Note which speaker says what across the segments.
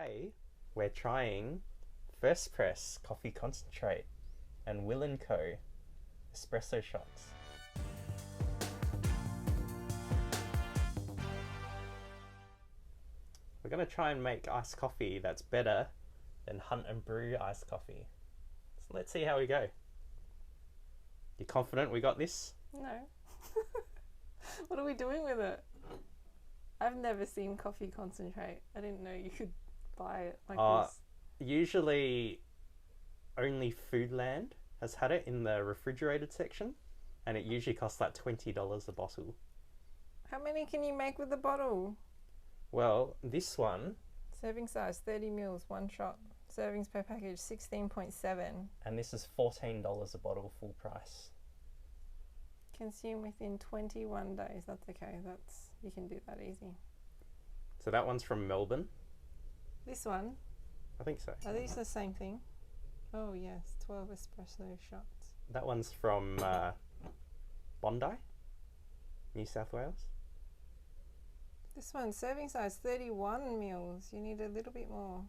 Speaker 1: today we're trying First Press Coffee Concentrate and Co Espresso Shots. We're going to try and make iced coffee that's better than Hunt and Brew iced coffee. So let's see how we go. You confident we got this?
Speaker 2: No. What are we doing with it? I've never seen coffee concentrate. I didn't know you could buy it like this.
Speaker 1: Usually only Foodland has had it in the refrigerated section, and it usually costs like $20 a bottle.
Speaker 2: How many can you make with a bottle?
Speaker 1: Well, this one...
Speaker 2: Serving size 30 mils, one shot. Servings per package 16.7.
Speaker 1: And this is $14 a bottle, full price.
Speaker 2: Consume within 21 days. That's okay. You can do that easy.
Speaker 1: So that one's from Melbourne?
Speaker 2: This one?
Speaker 1: I think so.
Speaker 2: Are these the same thing? Oh yes, 12 espresso shots.
Speaker 1: That one's from Bondi, New South Wales.
Speaker 2: This one, serving size 31 mils. You need a little bit more.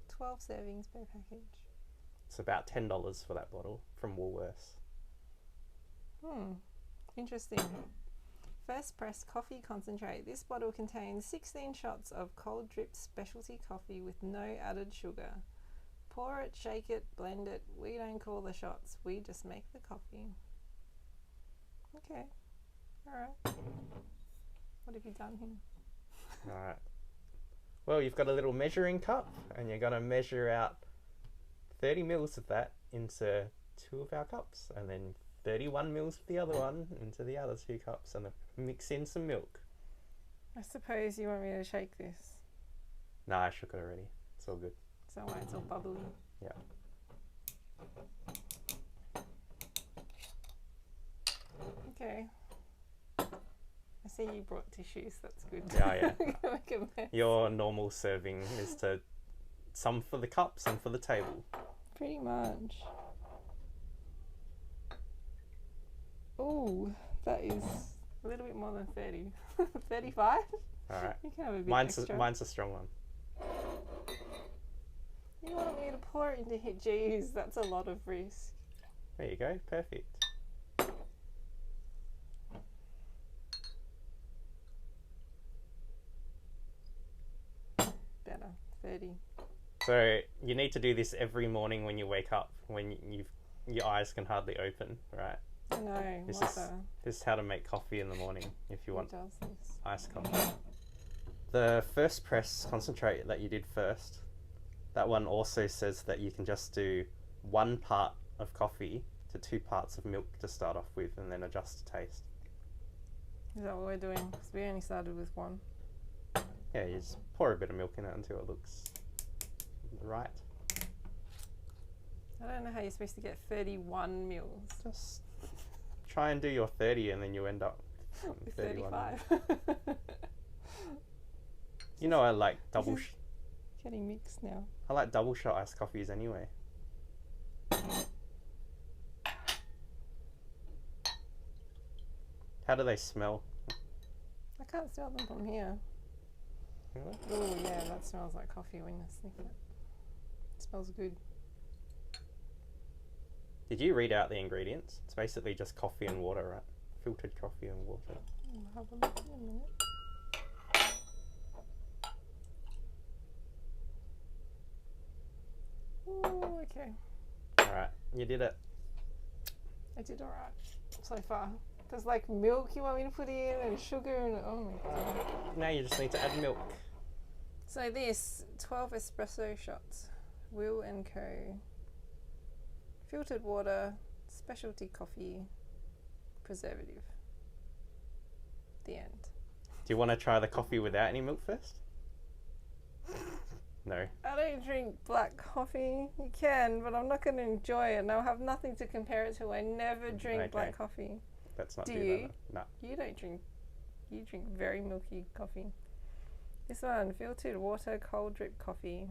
Speaker 2: 12 servings per package.
Speaker 1: It's about $10 for that bottle from Woolworths.
Speaker 2: Interesting. First Press Coffee Concentrate. This bottle contains 16 shots of cold drip specialty coffee with no added sugar. Pour it, shake it, blend it. We don't call the shots. We just make the coffee. Okay. Alright. What have you done here?
Speaker 1: Alright. Well, you've got a little measuring cup, and you're going to measure out 30 mils of that into 2 of our cups, and then 31 mils of the other one into the other 2 cups, and then mix in some milk.
Speaker 2: I suppose you want me to shake this.
Speaker 1: No, I shook it already. It's all good.
Speaker 2: So why it's all bubbly.
Speaker 1: Yeah.
Speaker 2: Okay. I see you brought tissues. That's good.
Speaker 1: Yeah.
Speaker 2: Make a mess.
Speaker 1: Your normal serving is to some for the cup, some for the table.
Speaker 2: Pretty much. Oh, that is a little bit more than 30. 35?
Speaker 1: Alright.
Speaker 2: You can have a bit
Speaker 1: Mine's
Speaker 2: extra.
Speaker 1: a strong one.
Speaker 2: You want me to pour it into it? Jeez, that's a lot of risk.
Speaker 1: There you go. Perfect.
Speaker 2: Better. 30.
Speaker 1: So you need to do this every morning when you wake up, when your eyes can hardly open, right?
Speaker 2: I know.
Speaker 1: This is how to make coffee in the morning if you want
Speaker 2: Who does this?
Speaker 1: iced coffee. The First Press Concentrate that you did first, that one also says that you can just do 1 part of coffee to 2 parts of milk to start off with, and then adjust the taste.
Speaker 2: Is that what we're doing? Because we only started with 1.
Speaker 1: Yeah, you just pour a bit of milk in it until it looks right.
Speaker 2: I don't know how you're supposed to get 31 mils.
Speaker 1: Just try and do your 30 and then you end up
Speaker 2: with
Speaker 1: 31.
Speaker 2: 35.
Speaker 1: You know, I like double
Speaker 2: getting mixed now.
Speaker 1: I like double shot iced coffees anyway. How do they smell?
Speaker 2: I can't smell them from here.
Speaker 1: Really?
Speaker 2: Oh yeah, that smells like coffee when you sniff it. It smells good.
Speaker 1: Did you read out the ingredients? It's basically just coffee and water, right? Filtered coffee and water.
Speaker 2: I'll have a look in a minute. Oh, okay.
Speaker 1: Alright, you did it.
Speaker 2: I did alright so far. There's like milk you want me to put in and sugar and oh my god.
Speaker 1: Now you just need to add milk.
Speaker 2: So this 12 espresso shots, Will & Co. Filtered water, specialty coffee, preservative. The end.
Speaker 1: Do you want to try the coffee without any milk first? No.
Speaker 2: I don't drink black coffee. You can, but I'm not going to enjoy it and I'll have nothing to compare it to. I never drink black coffee.
Speaker 1: Let's not
Speaker 2: Do
Speaker 1: do
Speaker 2: you?
Speaker 1: that. No.
Speaker 2: You don't drink. You drink very milky coffee. This one, filtered water, cold drip coffee.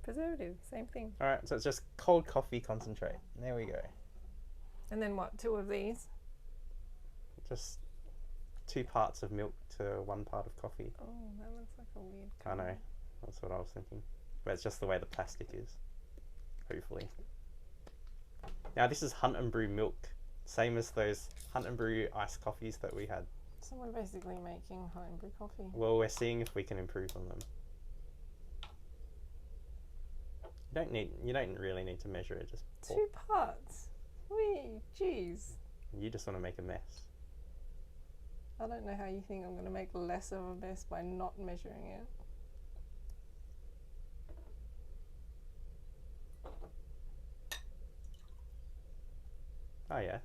Speaker 2: Preservative, same thing.
Speaker 1: Alright, so it's just cold coffee concentrate. There we go.
Speaker 2: And then what, 2 of these?
Speaker 1: Just 2 parts of milk to 1 part of coffee.
Speaker 2: Oh, that looks like a weird
Speaker 1: I know. That's what I was thinking. But it's just the way the plastic is. Hopefully. Now this is Hunt and Brew milk. Same as those Hunt and Brew iced coffees that we had.
Speaker 2: So we're basically making homebrew coffee.
Speaker 1: Well, we're seeing if we can improve on them. You don't really need to measure it, just pour.
Speaker 2: 2 parts. Wee, jeez.
Speaker 1: You just want to make a mess.
Speaker 2: I don't know how you think I'm going to make less of a mess by not measuring it.
Speaker 1: Oh yeah.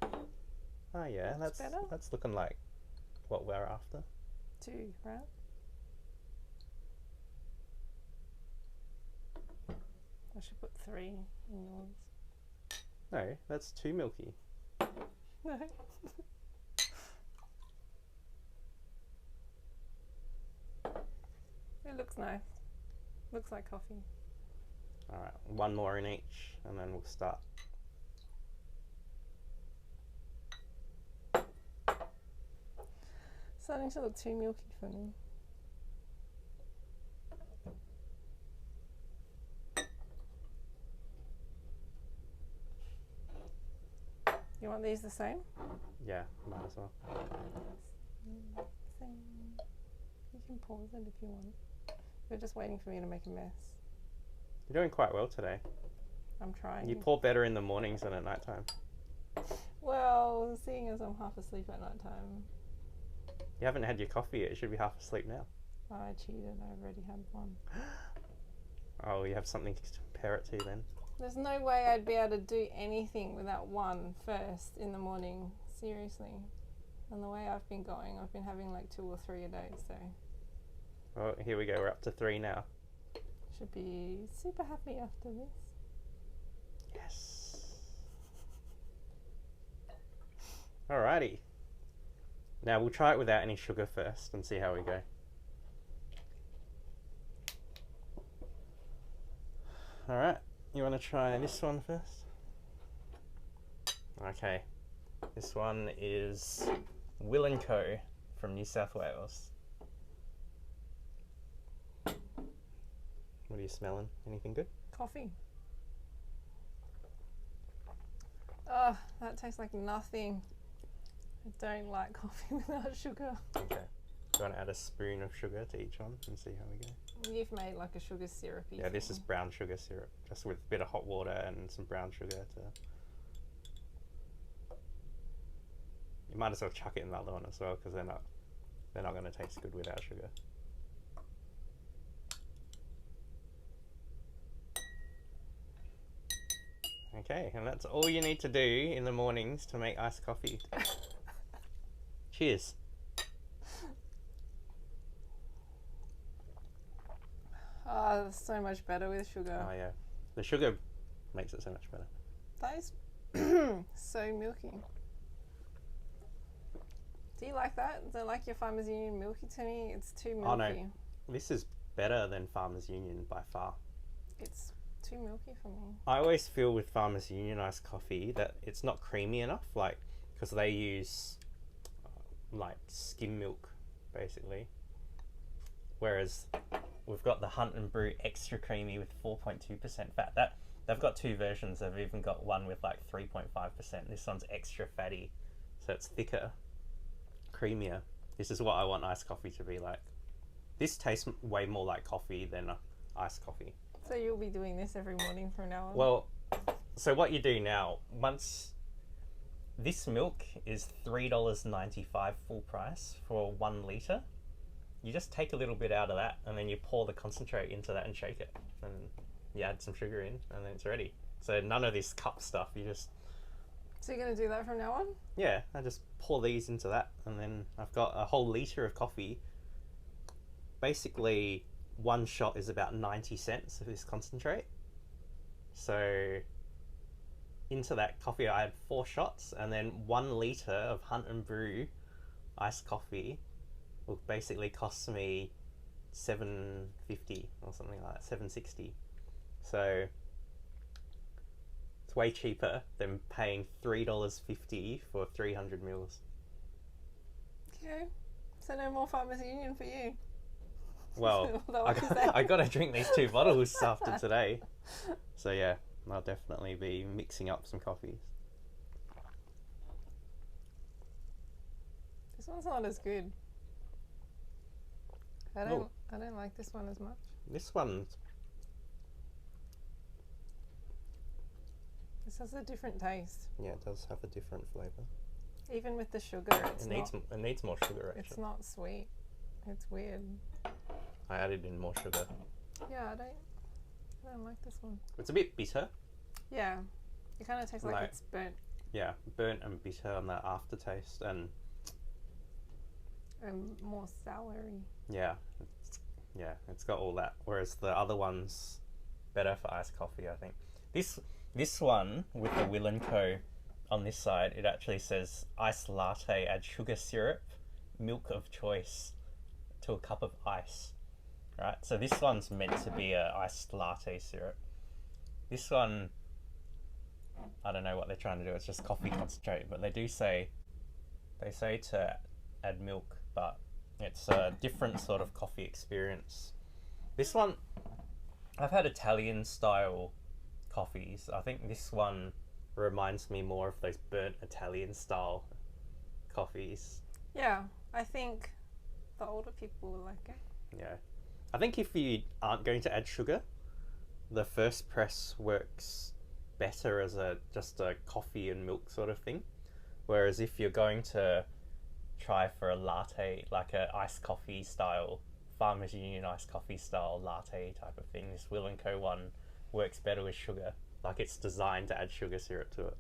Speaker 1: Oh yeah,
Speaker 2: Looks better.
Speaker 1: that's looking like what we're after.
Speaker 2: 2, right? I should put 3 in yours.
Speaker 1: No, that's too milky.
Speaker 2: No. It looks nice. Looks like coffee.
Speaker 1: Alright, 1 more in each and then we'll start.
Speaker 2: Starting to look too milky for me. You want these the same?
Speaker 1: Yeah, might as well.
Speaker 2: Same. You can pause it if you want. You're just waiting for me to make a mess.
Speaker 1: You're doing quite well today.
Speaker 2: I'm trying.
Speaker 1: You pour better in the mornings than at night time.
Speaker 2: Well, seeing as I'm half asleep at night time.
Speaker 1: You haven't had your coffee yet. You should be half asleep now.
Speaker 2: I cheated. I already had one.
Speaker 1: Oh, you have something to compare it to then.
Speaker 2: There's no way I'd be able to do anything without one first in the morning. Seriously. And the way I've been going, I've been having like 2 or 3 a day, so
Speaker 1: Well, here we go. We're up to 3 now.
Speaker 2: should be super happy after this.
Speaker 1: Yes. Alrighty. Now we'll try it without any sugar first and see how we go. Alright, you want to try this one first? Okay, this one is Will & Co from New South Wales. What are you smelling? Anything good?
Speaker 2: Coffee. Oh, that tastes like nothing. I don't like coffee without sugar.
Speaker 1: Okay. Do you want to add a spoon of sugar to each one and see how we go?
Speaker 2: You've made like a sugar syrupy.
Speaker 1: Yeah, this
Speaker 2: thing.
Speaker 1: is brown sugar syrup, just with a bit of hot water and some brown sugar to... You might as well chuck it in the other one as well, because they're not going to taste good without sugar. Okay, and that's all you need to do in the mornings to make iced coffee. Cheers.
Speaker 2: Oh, that's so much better with sugar.
Speaker 1: Oh yeah, the sugar makes it so much better.
Speaker 2: That is so milky. Do you like that? Do you like your Farmers Union milky to me? It's too milky.
Speaker 1: Oh no, this is better than Farmers Union by far.
Speaker 2: It's too milky for me.
Speaker 1: I always feel with Farmers Union iced coffee that it's not creamy enough, like, because they use like skim milk basically, whereas we've got the Hunt and Brew extra creamy with 4.2% fat. That they've got 2 versions. They've even got one with like 3.5%. This one's extra fatty, so it's thicker, creamier. This is what I want iced coffee to be like. This tastes way more like coffee than iced coffee.
Speaker 2: So you'll be doing this every morning from now on?
Speaker 1: Well, so what you do now, once this milk is $3.95 full price for 1 litre, you just take a little bit out of that and then you pour the concentrate into that and shake it, and you add some sugar in and then it's ready. So none of this cup stuff, you just...
Speaker 2: So you're going to do that from now on?
Speaker 1: Yeah, I just pour these into that and then I've got a whole litre of coffee. Basically, 1 shot is about 90 cents of this concentrate. So into that coffee I add 4 shots, and then 1 litre of Hunt and Brew iced coffee will basically cost me $7.50 or something like that, $7.60. So it's way cheaper than paying $3.50 for 300 mils.
Speaker 2: Okay. So no more Farmers Union for you.
Speaker 1: Well,
Speaker 2: What is that?
Speaker 1: I got to drink these 2 bottles after today. So yeah, I'll definitely be mixing up some coffees.
Speaker 2: This one's not as good. I don't like this one as much.
Speaker 1: This one's...
Speaker 2: This has a different taste.
Speaker 1: Yeah, it does have a different flavour.
Speaker 2: Even with the sugar,
Speaker 1: It needs more sugar, actually.
Speaker 2: it's not sweet. It's weird.
Speaker 1: I added in more sugar.
Speaker 2: Yeah, I don't like this one.
Speaker 1: It's a bit bitter.
Speaker 2: Yeah, it kind of tastes like
Speaker 1: Like-
Speaker 2: it's burnt
Speaker 1: Yeah, burnt and bitter on that aftertaste, and
Speaker 2: and more soury.
Speaker 1: yeah, it's got all that. Whereas the other one's better for iced coffee, I think. This one with the Will & Co. on this side, it actually says iced latte, add sugar syrup, milk of choice to a cup of ice. Right, so this one's meant to be a iced latte syrup. This one, I don't know what they're trying to do. It's just coffee concentrate, but they say to add milk, but it's a different sort of coffee experience. This one, I've had Italian style coffees. I think this one reminds me more of those burnt Italian style coffees.
Speaker 2: Yeah, I think the older people will like it.
Speaker 1: Yeah, I think if you aren't going to add sugar, the first press works better as just a coffee and milk sort of thing. Whereas if you're going to try for a latte, like a iced coffee style, Farmers Union iced coffee style latte type of thing, this Will & Co. one works better with sugar. Like, it's designed to add sugar syrup to it.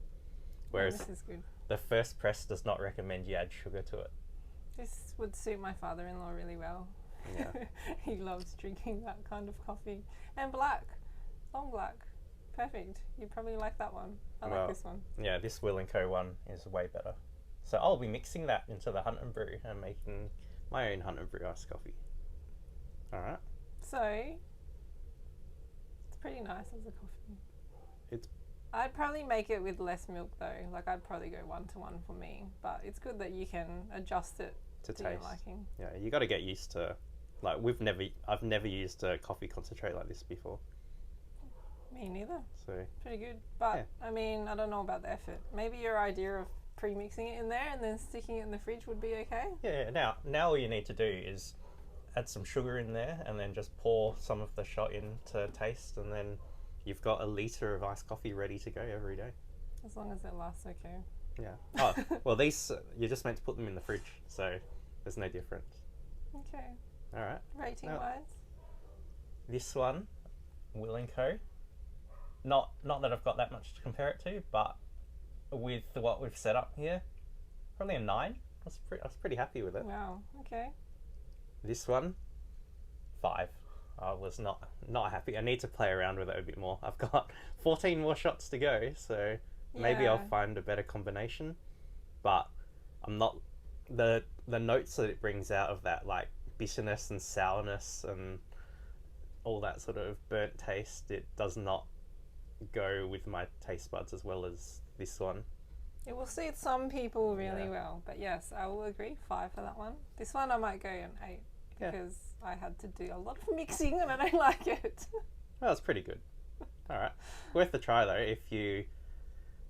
Speaker 1: Whereas
Speaker 2: this is good.
Speaker 1: the first press does not recommend you add sugar to it.
Speaker 2: This would suit my father-in-law really well.
Speaker 1: Yeah.
Speaker 2: He loves drinking that kind of coffee. And black. Long black. Perfect. You'd probably like that one. I
Speaker 1: Well,
Speaker 2: like this one.
Speaker 1: Yeah, this Will & Co. one is way better. So I'll be mixing that into the Hunt & Brew and making my own Hunt & Brew iced coffee. Alright.
Speaker 2: So, it's pretty nice as a coffee.
Speaker 1: It's...
Speaker 2: I'd probably make it with less milk though. Like, I'd probably go 1-to-1 for me. But it's good that you can adjust it
Speaker 1: to
Speaker 2: to your
Speaker 1: taste.
Speaker 2: liking.
Speaker 1: Yeah, you got to get used to, like, I've never used a coffee concentrate like this before.
Speaker 2: Me neither.
Speaker 1: So
Speaker 2: Pretty good. But,
Speaker 1: Yeah.
Speaker 2: I mean, I don't know about the effort. Maybe your idea of pre-mixing it in there and then sticking it in the fridge would be okay.
Speaker 1: yeah, now all you need to do is add some sugar in there and then just pour some of the shot in to taste, and then you've got a litre of iced coffee ready to go every day.
Speaker 2: As long as it lasts okay.
Speaker 1: Yeah. Oh, well, these, you're just meant to put them in the fridge, so there's no difference.
Speaker 2: Okay.
Speaker 1: Alright.
Speaker 2: Rating
Speaker 1: No.
Speaker 2: wise?
Speaker 1: This one, Will & Co. Not that I've got that much to compare it to, but with what we've set up here, probably a 9. I was pretty happy with it.
Speaker 2: Wow. Okay.
Speaker 1: This one, 5. I was not happy. I need to play around with it a bit more. I've got 14 more shots to go, so maybe I'll
Speaker 2: Yeah.
Speaker 1: find a better combination. But I'm not... The notes that it brings out of that, like, bitterness and sourness and all that sort of burnt taste, it does not go with my taste buds as well as this one.
Speaker 2: It will suit some people really
Speaker 1: Yeah.
Speaker 2: well. But yes, I will agree. 5 for that one. This one I might go an 8
Speaker 1: Yeah.
Speaker 2: because I had to do a lot of mixing and I don't like it.
Speaker 1: Well, it's pretty good. Alright. Worth a try though.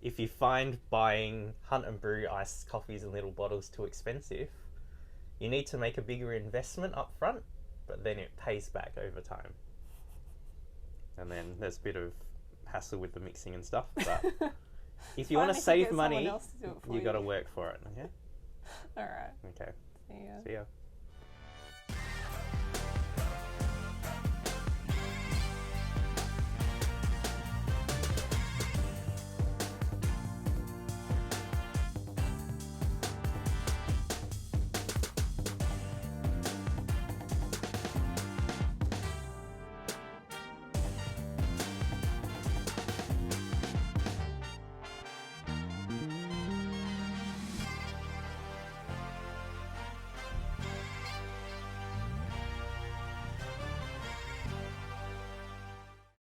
Speaker 1: If you find buying Hunt & Brew iced coffees in little bottles too expensive, you need to make a bigger investment up front, but then it pays back over time. And then there's a bit of hassle with the mixing and stuff, but if you want to save money, you got to work for it, okay?
Speaker 2: Alright.
Speaker 1: Okay.
Speaker 2: See ya.
Speaker 1: See ya.